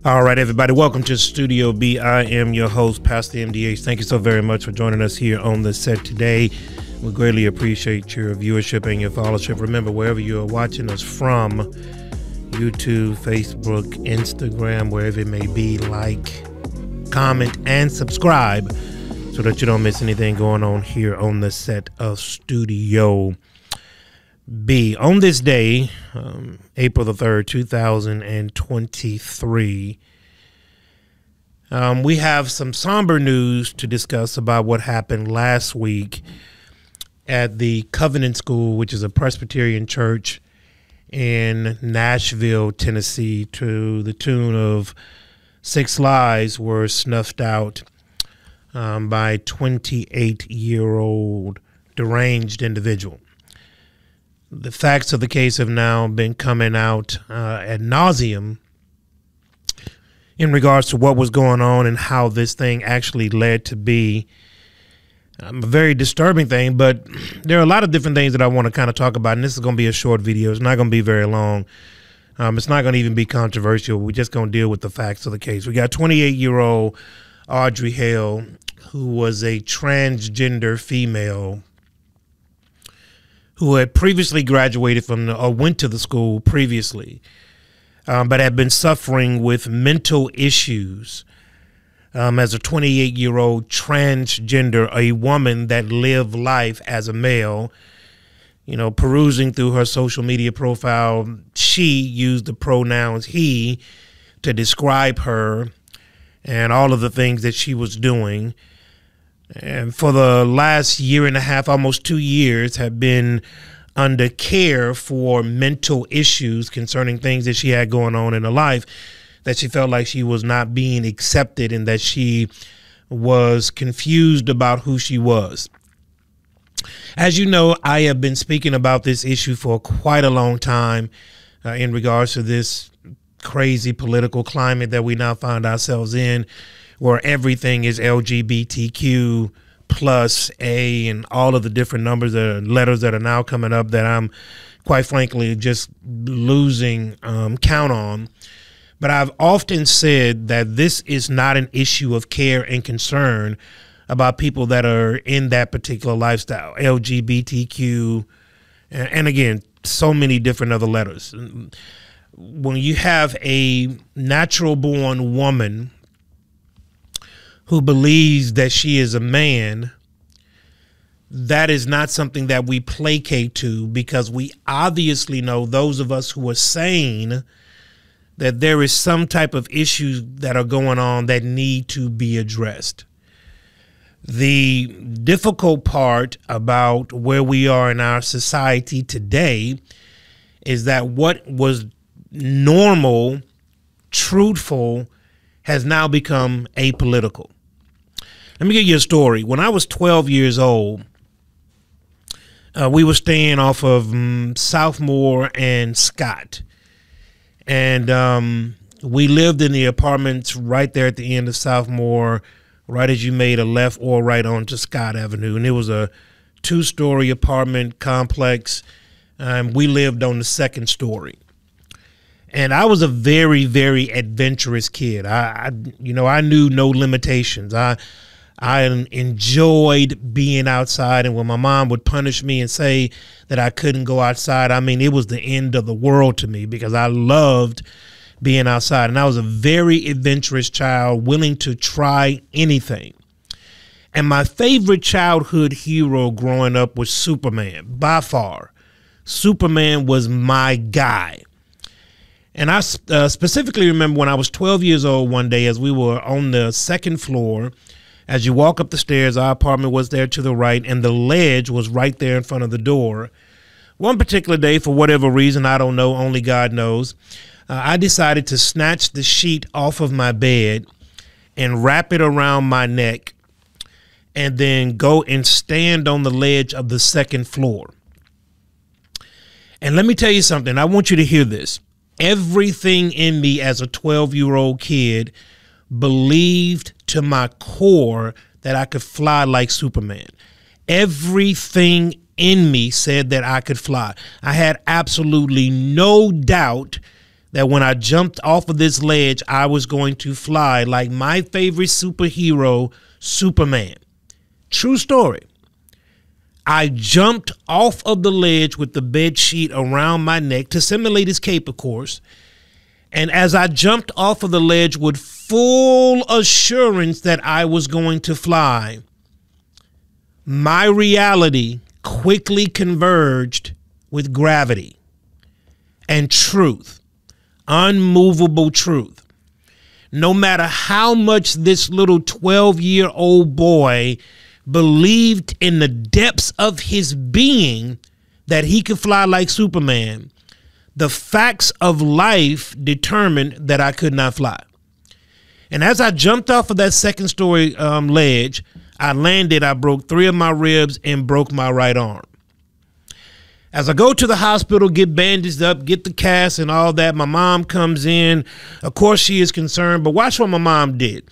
All right, everybody, welcome to Studio B. I am your host, Pastor MDH. Thank you so very much for joining us here on the set today. We greatly appreciate your viewership and your followership. Remember, wherever you are watching us from, YouTube, Facebook, Instagram, wherever it may be, like, comment, and subscribe so that you don't miss anything going on here on the set of Studio B. On this day, April the 3rd, 2023, we have some somber news to discuss about what happened last week at the Covenant School, which is a Presbyterian church in Nashville, Tennessee, to the tune of 6 lives were snuffed out by a 28-year-old deranged individual. The facts of the case have now been coming out ad nauseum in regards to what was going on and how this thing actually led to be a very disturbing thing. But there are a lot of different things that I want to kind of talk about, and this is going to be a short video. It's not going to be very long. It's not going to even be controversial. We're just going to deal with the facts of the case. We got 28-year-old Audrey Hale, who was a transgender female who had previously graduated from or went to the school previously, but had been suffering with mental issues as a 28-year-old transgender, a woman that lived life as a male. You know, perusing through her social media profile, she used the pronouns he to describe her and all of the things that she was doing. And for the last year and a half, almost 2 years, have been under care for mental issues concerning things that she had going on in her life, that she felt like she was not being accepted and that she was confused about who she was. As you know, I have been speaking about this issue for quite a long time in regards to this crazy political climate that we now find ourselves in, where everything is LGBTQ plus A and all of the different numbers and letters that are now coming up that I'm quite frankly just losing count on. But I've often said that this is not an issue of care and concern about people that are in that particular lifestyle, LGBTQ, and again, so many different other letters. When you have a natural born woman who believes that she is a man, that is not something that we placate to, because we obviously know, those of us who are sane, that there is some type of issues that are going on that need to be addressed. The difficult part about where we are in our society today is that what was normal, truthful, has now become apolitical. Let me give you a story. When I was 12 years old, we were staying off of Southmore and Scott. And we lived in the apartments right there at the end of Southmore, right as you made a left or right onto Scott Avenue. And it was a 2-story apartment complex. We lived on the 2nd story. And I was a very, very adventurous kid. I knew no limitations. I enjoyed being outside, and when my mom would punish me and say that I couldn't go outside, I mean, it was the end of the world to me, because I loved being outside. And I was a very adventurous child, willing to try anything. And my favorite childhood hero growing up was Superman, by far. Superman was my guy. And I specifically remember when I was 12 years old one day, as we were on the 2nd floor. As you walk up the stairs, our apartment was there to the right, and the ledge was right there in front of the door. One particular day, for whatever reason, I don't know, only God knows, I decided to snatch the sheet off of my bed and wrap it around my neck and then go and stand on the ledge of the 2nd floor. And let me tell you something. I want you to hear this. Everything in me as a 12-year-old kid believed to my core that I could fly like Superman. Everything in me said that I could fly. I had absolutely no doubt that when I jumped off of this ledge, I was going to fly like my favorite superhero, Superman. True story. I jumped off of the ledge with the bed sheet around my neck to simulate his cape, of course. And as I jumped off of the ledge with full assurance that I was going to fly, my reality quickly converged with gravity and truth, unmovable truth. No matter how much this little 12-year-old boy believed in the depths of his being that he could fly like Superman, the facts of life determined that I could not fly. And as I jumped off of that second-story ledge, I landed, I broke 3 of my ribs and broke my right arm. As I go to the hospital, get bandaged up, get the cast and all that, my mom comes in. Of course, she is concerned, but watch what my mom did.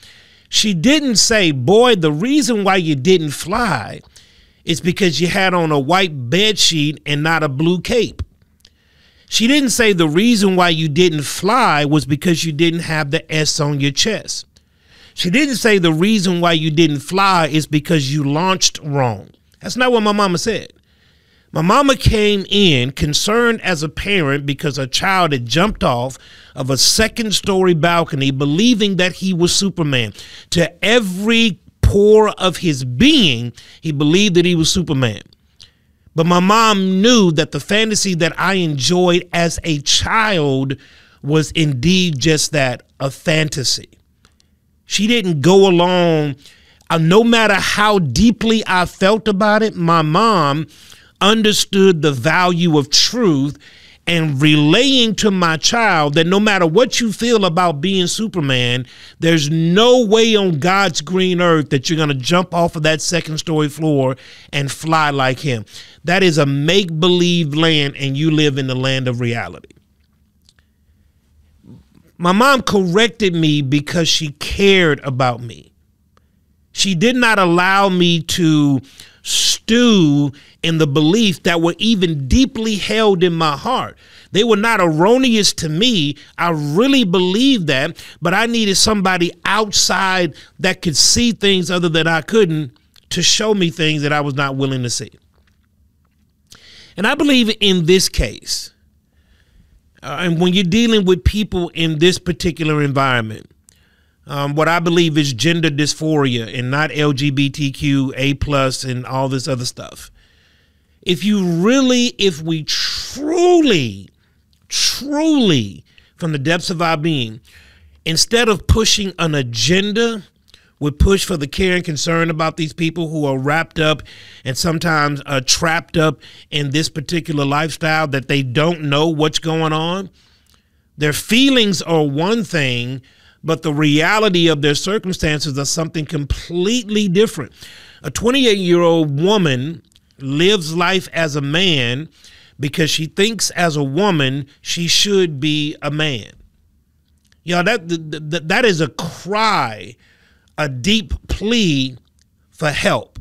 She didn't say, boy, the reason why you didn't fly is because you had on a white bed sheet and not a blue cape. She didn't say the reason why you didn't fly was because you didn't have the S on your chest. She didn't say the reason why you didn't fly is because you launched wrong. That's not what my mama said. My mama came in concerned as a parent because a child had jumped off of a second-story balcony believing that he was Superman. To every pore of his being, he believed that he was Superman. But my mom knew that the fantasy that I enjoyed as a child was indeed just that, a fantasy. She didn't go along, no matter how deeply I felt about it, my mom understood the value of truth and relaying to my child that no matter what you feel about being Superman, there's no way on God's green earth that you're going to jump off of that second-story floor and fly like him. That is a make-believe land, and you live in the land of reality. My mom corrected me because she cared about me. She did not allow me to stew in the belief that were even deeply held in my heart. They were not erroneous to me. I really believed that, but I needed somebody outside that could see things other than I couldn't to show me things that I was not willing to see. And I believe in this case, and when you're dealing with people in this particular environment, what I believe is gender dysphoria and not LGBTQ, A+, and all this other stuff. If we truly, from the depths of our being, instead of pushing an agenda, would push for the care and concern about these people who are wrapped up and sometimes trapped up in this particular lifestyle that they don't know what's going on. Their feelings are one thing, but the reality of their circumstances are something completely different. A 28-year-old woman lives life as a man because she thinks as a woman she should be a man. You know, that is a cry, a deep plea for help.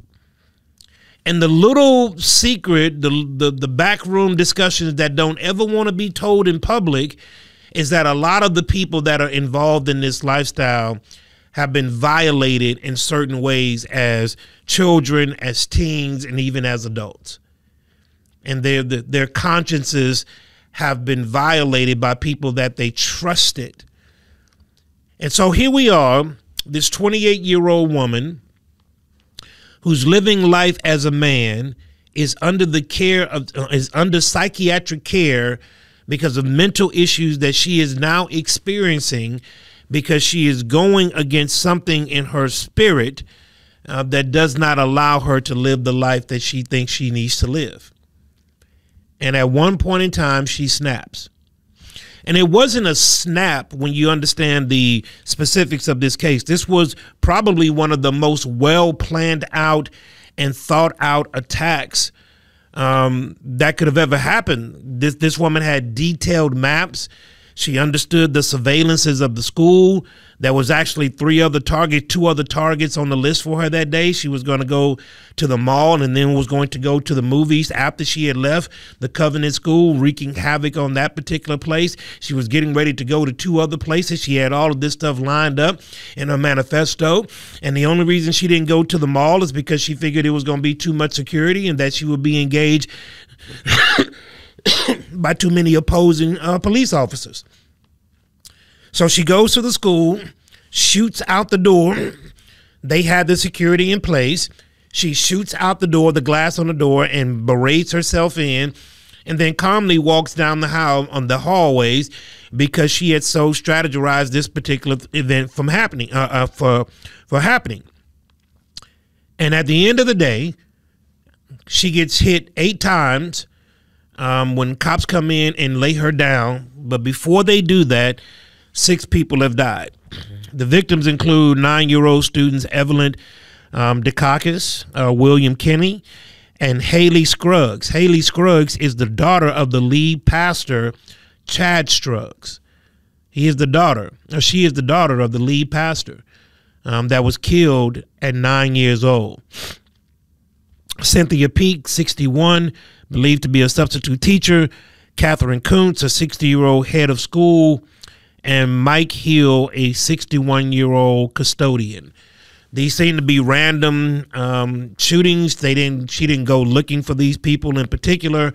And the little secret, the backroom discussions that don't ever want to be told in public is that a lot of the people that are involved in this lifestyle have been violated in certain ways as children, as teens, and even as adults. And their consciences have been violated by people that they trusted. And so here we are, this 28-year-old woman who's living life as a man is under the care of, is under psychiatric care because of mental issues that she is now experiencing because she is going against something in her spirit that does not allow her to live the life that she thinks she needs to live. And at one point in time, she snaps. And it wasn't a snap when you understand the specifics of this case. This was probably one of the most well planned out and thought out attacks that could have ever happened. This woman had detailed maps. She understood the surveillances of the school. There was actually two other targets on the list for her that day. She was going to go to the mall and then was going to go to the movies after she had left the Covenant School, wreaking havoc on that particular place. She was getting ready to go to 2 other places. She had all of this stuff lined up in her manifesto. And the only reason she didn't go to the mall is because she figured it was going to be too much security and that she would be engaged by too many opposing police officers. So she goes to the school, shoots out the door. They had the security in place. She shoots out the door, the glass on the door, and berates herself in, and then calmly walks down the hallways because she had so strategized this particular event from happening for happening. And at the end of the day, she gets hit 8 times. When cops come in and lay her down, but before they do that, 6 people have died. The victims include 9-year-old students Evelyn Dukakis, William Kinney, and Hale Scruggs. Hale Scruggs is the daughter of the lead pastor, Chad Scruggs. She is the daughter of the lead pastor that was killed at 9 years old. Cynthia Peak, 61, believed to be a substitute teacher. Catherine Kuntz, a 60-year-old head of school. And Mike Hill, a 61-year-old custodian. These seem to be random shootings. She didn't go looking for these people in particular.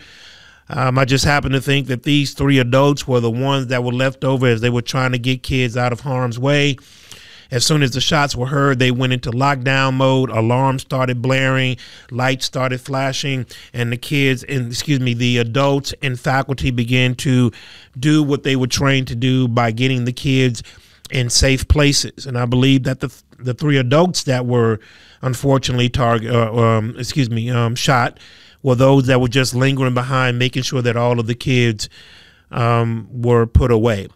I just happen to think that these 3 adults were the ones that were left over as they were trying to get kids out of harm's way. As soon as the shots were heard, they went into lockdown mode. Alarms started blaring, lights started flashing, and the adults and faculty began to do what they were trained to do by getting the kids in safe places. And I believe that the 3 adults that were unfortunately shot were those that were just lingering behind, making sure that all of the kids were put away.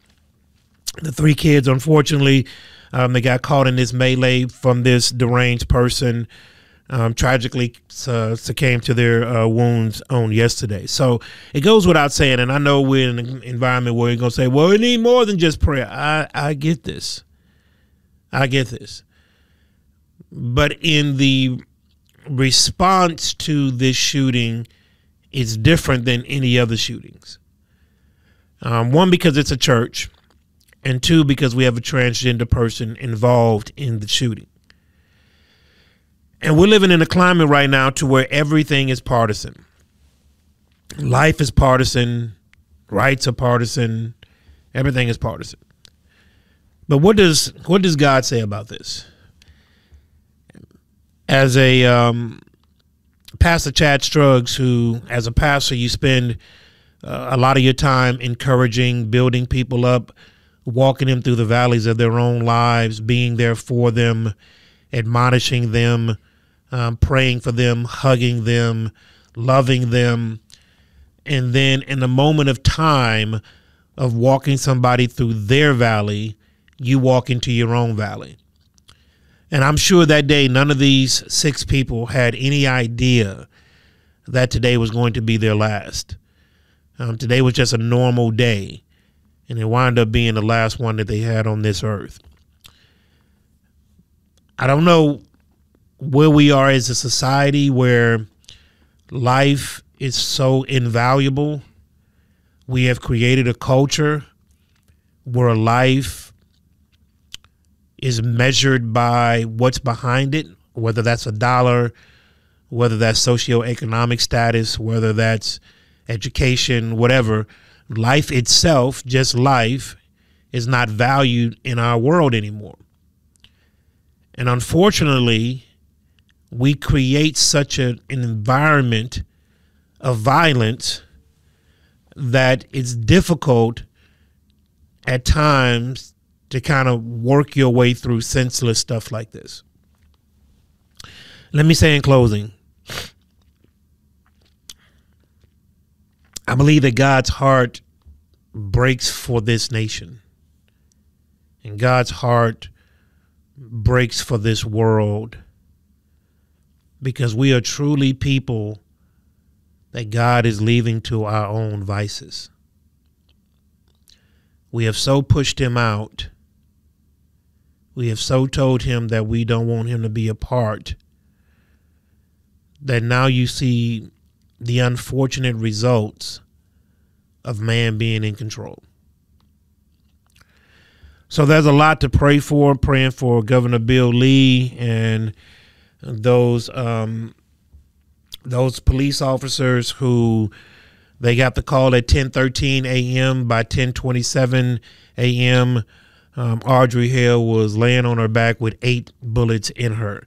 The 3 kids, unfortunately, they got caught in this melee from this deranged person, tragically succumbed to their wounds on yesterday. So it goes without saying, and I know we're in an environment where you're going to say, well, we need more than just prayer. I get this. I get this. But in the response to this shooting, it's different than any other shootings. 1, because it's a church. And 2, because we have a transgender person involved in the shooting. And we're living in a climate right now to where everything is partisan. Life is partisan. Rights are partisan. Everything is partisan. But what does God say about this? As a Pastor Chad Scruggs, who, as a pastor, you spend a lot of your time encouraging, building people up, walking them through the valleys of their own lives, being there for them, admonishing them, praying for them, hugging them, loving them. And then in the moment of time of walking somebody through their valley, you walk into your own valley. And I'm sure that day, none of these 6 people had any idea that today was going to be their last. Today was just a normal day. And it wound up being the last one that they had on this earth. I don't know where we are as a society where life is so invaluable. We have created a culture where life is measured by what's behind it, whether that's a dollar, whether that's socioeconomic status, whether that's education, whatever. Life itself, just life, is not valued in our world anymore. And unfortunately, we create such an environment of violence that it's difficult at times to kind of work your way through senseless stuff like this. Let me say in closing, I believe that God's heart breaks for this nation, and God's heart breaks for this world, because we are truly people that God is leaving to our own vices. We have so pushed him out. We have so told him that we don't want him to be a part, that now you see the unfortunate results of man being in control. So there's a lot to pray for, praying for Governor Bill Lee and those police officers who they got the call at 10:13 a.m. By 10:27 a.m., Audrey Hale was laying on her back with 8 bullets in her,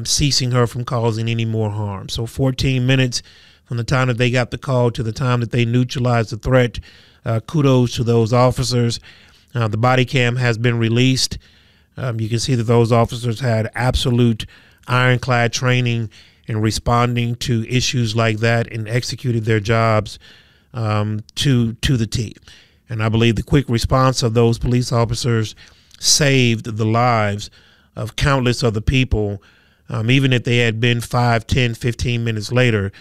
ceasing her from causing any more harm. So 14 minutes from the time that they got the call to the time that they neutralized the threat. Kudos to those officers. The body cam has been released. You can see that those officers had absolute ironclad training in responding to issues like that and executed their jobs to the T. And I believe the quick response of those police officers saved the lives of countless other people. Even if they had been 5, 10, 15 minutes later,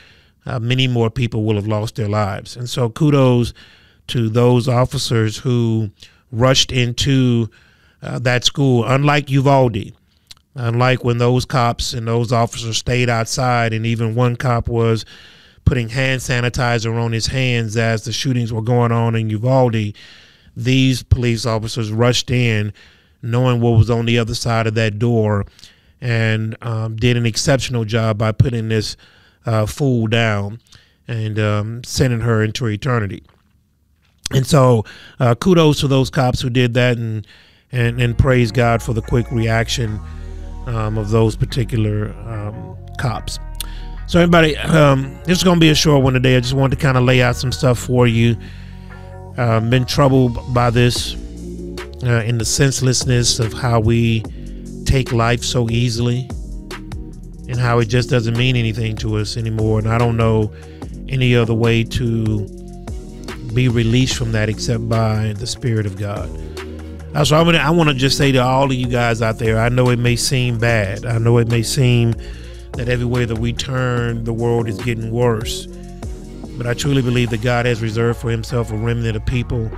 many more people will have lost their lives. And so kudos to those officers who rushed into that school. Unlike Uvalde, unlike when those cops and those officers stayed outside, and even one cop was putting hand sanitizer on his hands as the shootings were going on in Uvalde, these police officers rushed in knowing what was on the other side of that door, and did an exceptional job by putting this fool down and sending her into eternity. And so kudos to those cops who did that, and praise God for the quick reaction of those particular cops. So everybody, this is going to be a short one today. I just wanted to kind of lay out some stuff for you. Been troubled by this in the senselessness of how we take life so easily and how it just doesn't mean anything to us anymore. And I don't know any other way to be released from that except by the Spirit of God. So I want to just say to all of you guys out there, I know it may seem bad. I know it may seem that everywhere that we turn, the world is getting worse. But I truly believe that God has reserved for himself a remnant of people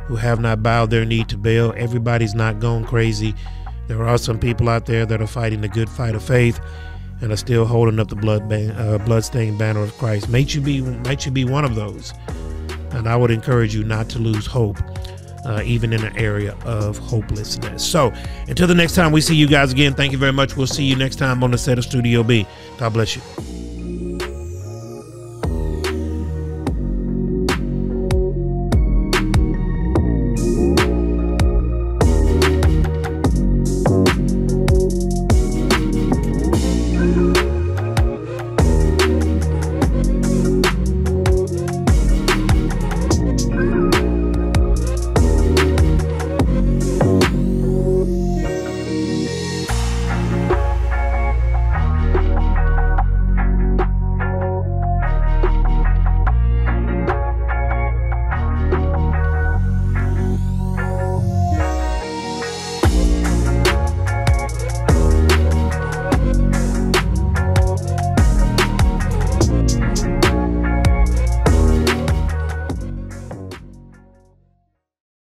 who have not bowed their knee to Baal. Everybody's not going crazy. There are some people out there that are fighting the good fight of faith and are still holding up the bloodstained banner of Christ. Might you be one of those. And I would encourage you not to lose hope, even in an area of hopelessness. So until the next time we see you guys again, thank you very much. We'll see you next time on the set of Studio B. God bless you.